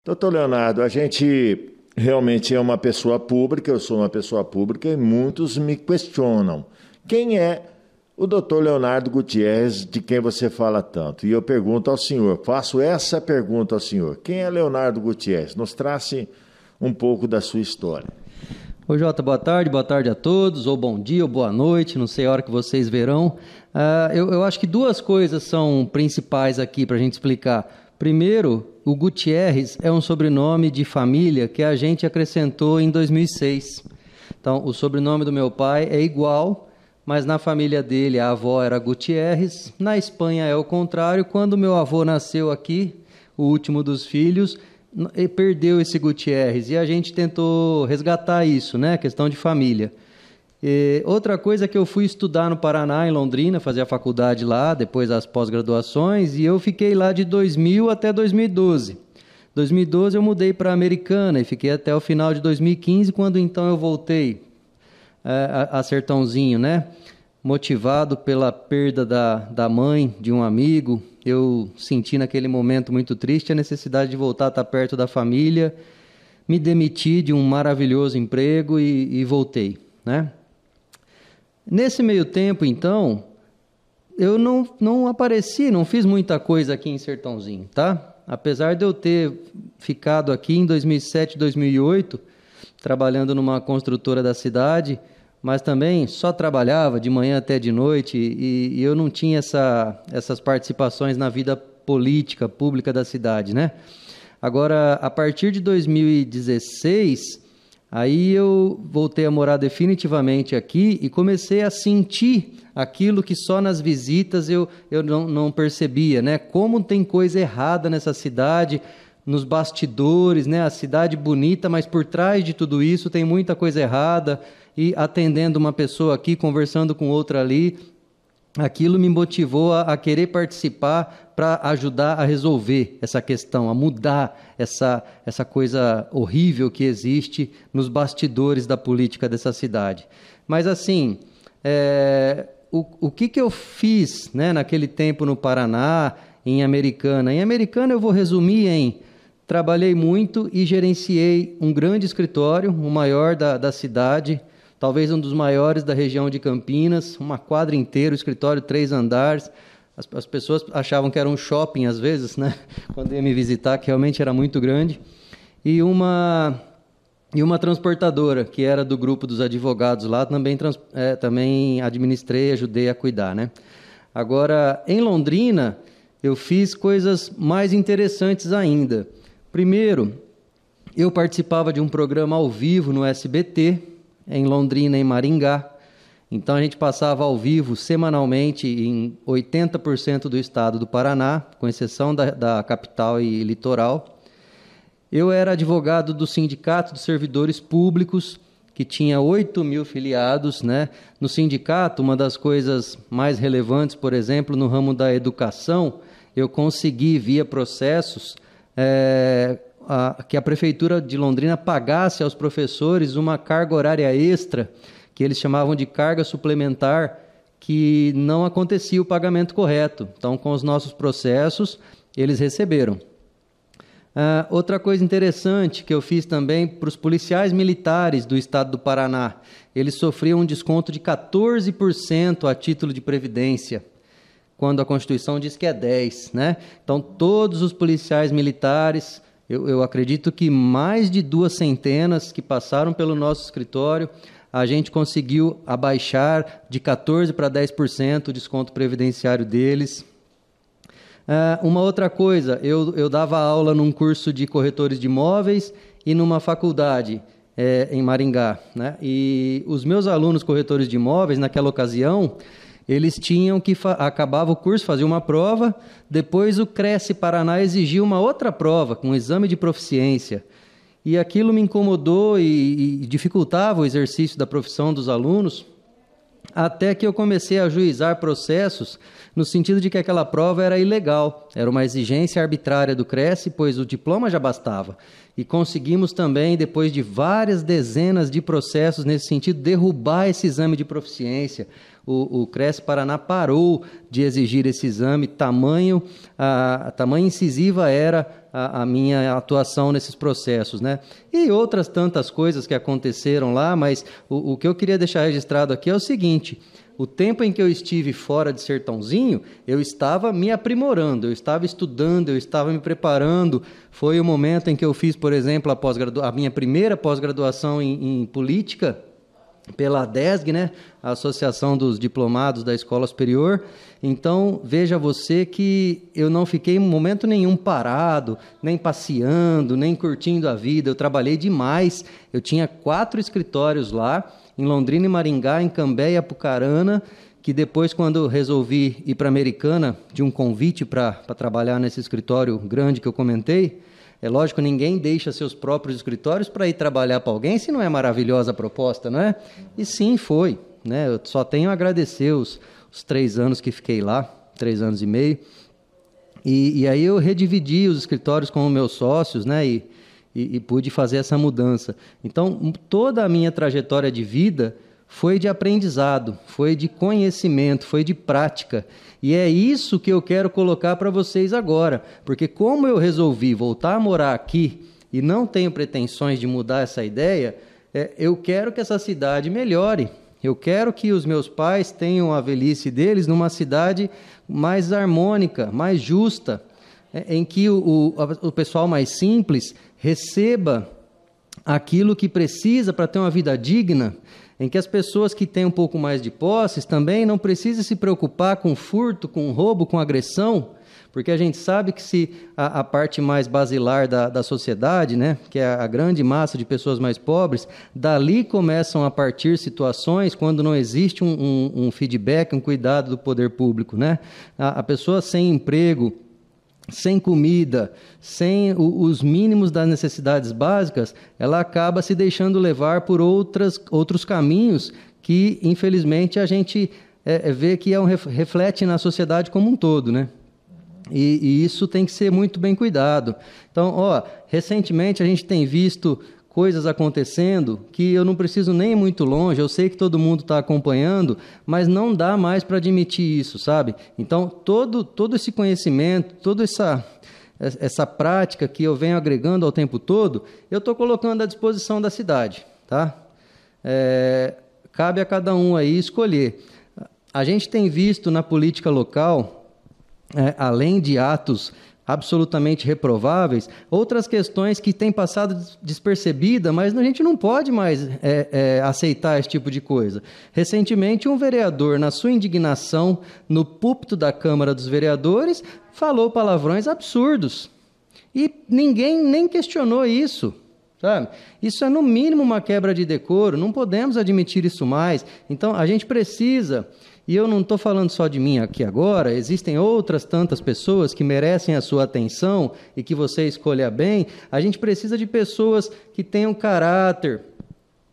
Doutor Leonardo, a gente realmente é uma pessoa pública, eu sou uma pessoa pública e muitos me questionam. Quem é o doutor Leonardo Gutierrez, de quem você fala tanto? E eu pergunto ao senhor, faço essa pergunta ao senhor. Quem é Leonardo Gutierrez? Nos trace um pouco da sua história. Oi, Jota, boa tarde a todos, ou bom dia, ou boa noite, não sei a hora que vocês verão. Eu acho que duas coisas são principais aqui para a gente explicar. Primeiro, o Gutierrez é um sobrenome de família que a gente acrescentou em 2006. Então, o sobrenome do meu pai é igual, mas na família dele a avó era Gutierrez, na Espanha é o contrário. Quando meu avô nasceu aqui, o último dos filhos, perdeu esse Gutierrez e a gente tentou resgatar isso, né? Questão de família. Outra coisa é que eu fui estudar no Paraná, em Londrina, fazer a faculdade lá, depois as pós-graduações, e eu fiquei lá de 2000 até 2012. 2012 eu mudei para Americana e fiquei até o final de 2015, quando então eu voltei a Sertãozinho, né? Motivado pela perda da mãe de um amigo, eu senti naquele momento muito triste a necessidade de voltar a estar perto da família, me demiti de um maravilhoso emprego e voltei, né? Nesse meio tempo, então, eu não apareci, não fiz muita coisa aqui em Sertãozinho, tá? Apesar de eu ter ficado aqui em 2007, 2008, trabalhando numa construtora da cidade, mas também só trabalhava de manhã até de noite e eu não tinha essas participações na vida política, pública da cidade, né? Agora, a partir de 2016, aí eu voltei a morar definitivamente aqui e comecei a sentir aquilo que só nas visitas eu não percebia, né? Como tem coisa errada nessa cidade, nos bastidores, né? A cidade bonita, mas por trás de tudo isso tem muita coisa errada. E atendendo uma pessoa aqui, conversando com outra ali, aquilo me motivou a querer participar para ajudar a resolver essa questão, a mudar essa coisa horrível que existe nos bastidores da política dessa cidade. Mas assim, o que eu fiz, né, naquele tempo no Paraná, em Americana? Em Americana eu vou resumir em: trabalhei muito e gerenciei um grande escritório, o maior da cidade, talvez um dos maiores da região de Campinas, uma quadra inteira, o escritório 3 andares. As pessoas achavam que era um shopping às vezes, né? Quando ia me visitar, que realmente era muito grande. E uma transportadora, que era do grupo dos advogados lá, também administrei, ajudei a cuidar, né? Agora, em Londrina, eu fiz coisas mais interessantes ainda. Primeiro, eu participava de um programa ao vivo no SBT, em Londrina, em Maringá. Então, a gente passava ao vivo semanalmente em 80% do estado do Paraná, com exceção da capital e litoral. Eu era advogado do Sindicato dos Servidores Públicos, que tinha 8.000 filiados, né? No sindicato, uma das coisas mais relevantes, por exemplo, no ramo da educação, eu consegui, via processos, que a Prefeitura de Londrina pagasse aos professores uma carga horária extra, que eles chamavam de carga suplementar, que não acontecia o pagamento correto. Então, com os nossos processos, eles receberam. Outra coisa interessante que eu fiz também para os policiais militares do estado do Paraná, eles sofriam um desconto de 14% a título de previdência, quando a Constituição diz que é 10%, né? Então, todos os policiais militares, eu acredito que mais de 200 que passaram pelo nosso escritório, a gente conseguiu abaixar de 14% para 10% o desconto previdenciário deles. Uma outra coisa, eu dava aula num curso de corretores de imóveis e numa faculdade em Maringá, né? E os meus alunos corretores de imóveis, naquela ocasião, eles tinham que acabava o curso, fazia uma prova, depois o Cresce Paraná exigia uma outra prova, com um exame de proficiência. E aquilo me incomodou e dificultava o exercício da profissão dos alunos, até que eu comecei a ajuizar processos no sentido de que aquela prova era ilegal, era uma exigência arbitrária do Cresce, pois o diploma já bastava. E conseguimos também, depois de várias dezenas de processos nesse sentido, derrubar esse exame de proficiência. o Cresce Paraná parou de exigir esse exame, tamanho incisiva era a minha atuação nesses processos, né? E outras tantas coisas que aconteceram lá, mas o que eu queria deixar registrado aqui é o seguinte: o tempo em que eu estive fora de Sertãozinho, eu estava me aprimorando, eu estava estudando, eu estava me preparando. Foi o momento em que eu fiz, por exemplo, a minha primeira pós-graduação em política, pela ADESG, né? A Associação dos Diplomados da Escola Superior. Então, veja você que eu não fiquei em momento nenhum parado, nem passeando, nem curtindo a vida. Eu trabalhei demais. Eu tinha 4 escritórios lá, em Londrina e Maringá, em Cambé e Apucarana, que depois, quando resolvi ir para Americana, de um convite para trabalhar nesse escritório grande que eu comentei, é lógico, ninguém deixa seus próprios escritórios para ir trabalhar para alguém, se não é maravilhosa a proposta, não é? E sim, foi, né? Eu só tenho a agradecer os 3 anos que fiquei lá, 3 anos e meio, e aí eu redividi os escritórios com os meus sócios, né? E pude fazer essa mudança. Então, toda a minha trajetória de vida foi de aprendizado, foi de conhecimento, foi de prática. E é isso que eu quero colocar para vocês agora, porque como eu resolvi voltar a morar aqui e não tenho pretensões de mudar essa ideia, eu quero que essa cidade melhore. Eu quero que os meus pais tenham a velhice deles numa cidade mais harmônica, mais justa, em que o pessoal mais simples receba aquilo que precisa para ter uma vida digna, em que as pessoas que têm um pouco mais de posses também não precisem se preocupar com furto, com roubo, com agressão, porque a gente sabe que se a parte mais basilar da sociedade, né, que é a grande massa de pessoas mais pobres, dali começam a partir situações quando não existe um feedback, um cuidado do poder público, né? A pessoa sem emprego, sem comida, sem os mínimos das necessidades básicas, ela acaba se deixando levar por outros caminhos que, infelizmente, a gente vê que reflete na sociedade como um todo, né? E isso tem que ser muito bem cuidado. Então, recentemente a gente tem visto coisas acontecendo que eu não preciso nem ir muito longe, eu sei que todo mundo está acompanhando, mas não dá mais para admitir isso, sabe? Então, todo esse conhecimento, toda essa prática que eu venho agregando ao tempo todo, eu estou colocando à disposição da cidade, tá? Cabe a cada um aí escolher. A gente tem visto na política local, além de atos absolutamente reprováveis, outras questões que têm passado despercebida, mas a gente não pode mais aceitar esse tipo de coisa. Recentemente, um vereador, na sua indignação, no púlpito da Câmara dos Vereadores, falou palavrões absurdos. E ninguém nem questionou isso, sabe? Isso é, no mínimo, uma quebra de decoro, não podemos admitir isso mais. Então, a gente precisa... E eu não estou falando só de mim aqui agora, existem outras tantas pessoas que merecem a sua atenção e que você escolha bem. A gente precisa de pessoas que tenham caráter,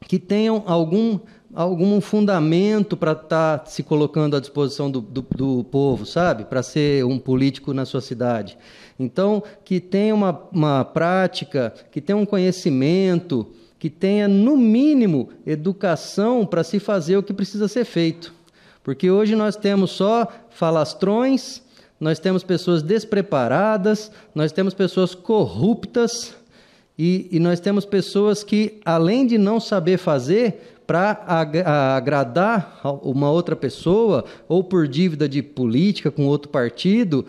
que tenham algum fundamento para estar se colocando à disposição do povo, sabe? Para ser um político na sua cidade. Então, que tenha uma prática, que tenha um conhecimento, que tenha, no mínimo, educação para se fazer o que precisa ser feito. Porque hoje nós temos só falastrões, nós temos pessoas despreparadas, nós temos pessoas corruptas e nós temos pessoas que, além de não saber fazer, para agradar uma outra pessoa ou por dívida de política com outro partido,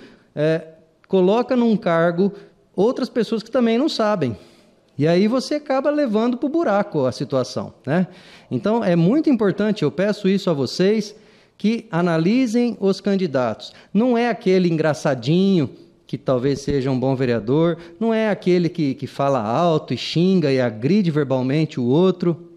coloca num cargo outras pessoas que também não sabem. E aí você acaba levando para o buraco a situação, né? Então, é muito importante, eu peço isso a vocês, que analisem os candidatos. Não é aquele engraçadinho que talvez seja um bom vereador, não é aquele que fala alto e xinga e agride verbalmente o outro,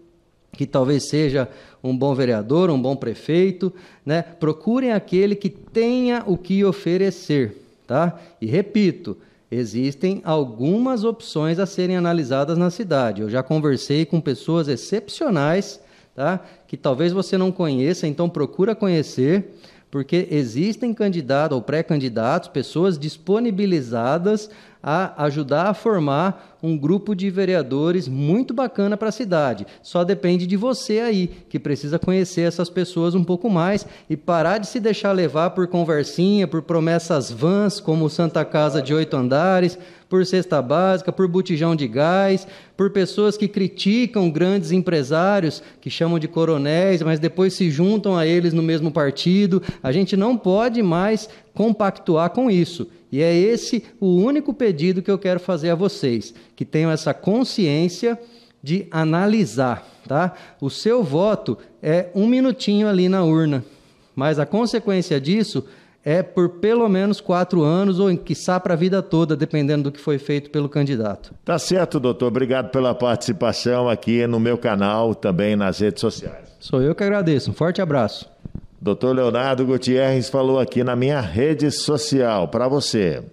que talvez seja um bom vereador, um bom prefeito, né? Procurem aquele que tenha o que oferecer, tá? E repito, existem algumas opções a serem analisadas na cidade. Eu já conversei com pessoas excepcionais, tá? Que talvez você não conheça, então procura conhecer, porque existem candidatos ou pré-candidatos, pessoas disponibilizadas a ajudar a formar um grupo de vereadores muito bacana para a cidade. Só depende de você aí, que precisa conhecer essas pessoas um pouco mais e parar de se deixar levar por conversinha, por promessas vãs, como Santa Casa de 8 andares, por cesta básica, por botijão de gás, por pessoas que criticam grandes empresários, que chamam de coronéis, mas depois se juntam a eles no mesmo partido. A gente não pode mais compactuar com isso. E é esse o único pedido que eu quero fazer a vocês, que tenham essa consciência de analisar, tá? O seu voto é 1 minutinho ali na urna, mas a consequência disso é por pelo menos 4 anos ou, quiçá, para a vida toda, dependendo do que foi feito pelo candidato. Tá certo, doutor. Obrigado pela participação aqui no meu canal, também nas redes sociais. Sou eu que agradeço. Um forte abraço. Doutor Leonardo Gutierrez falou aqui na minha rede social para você.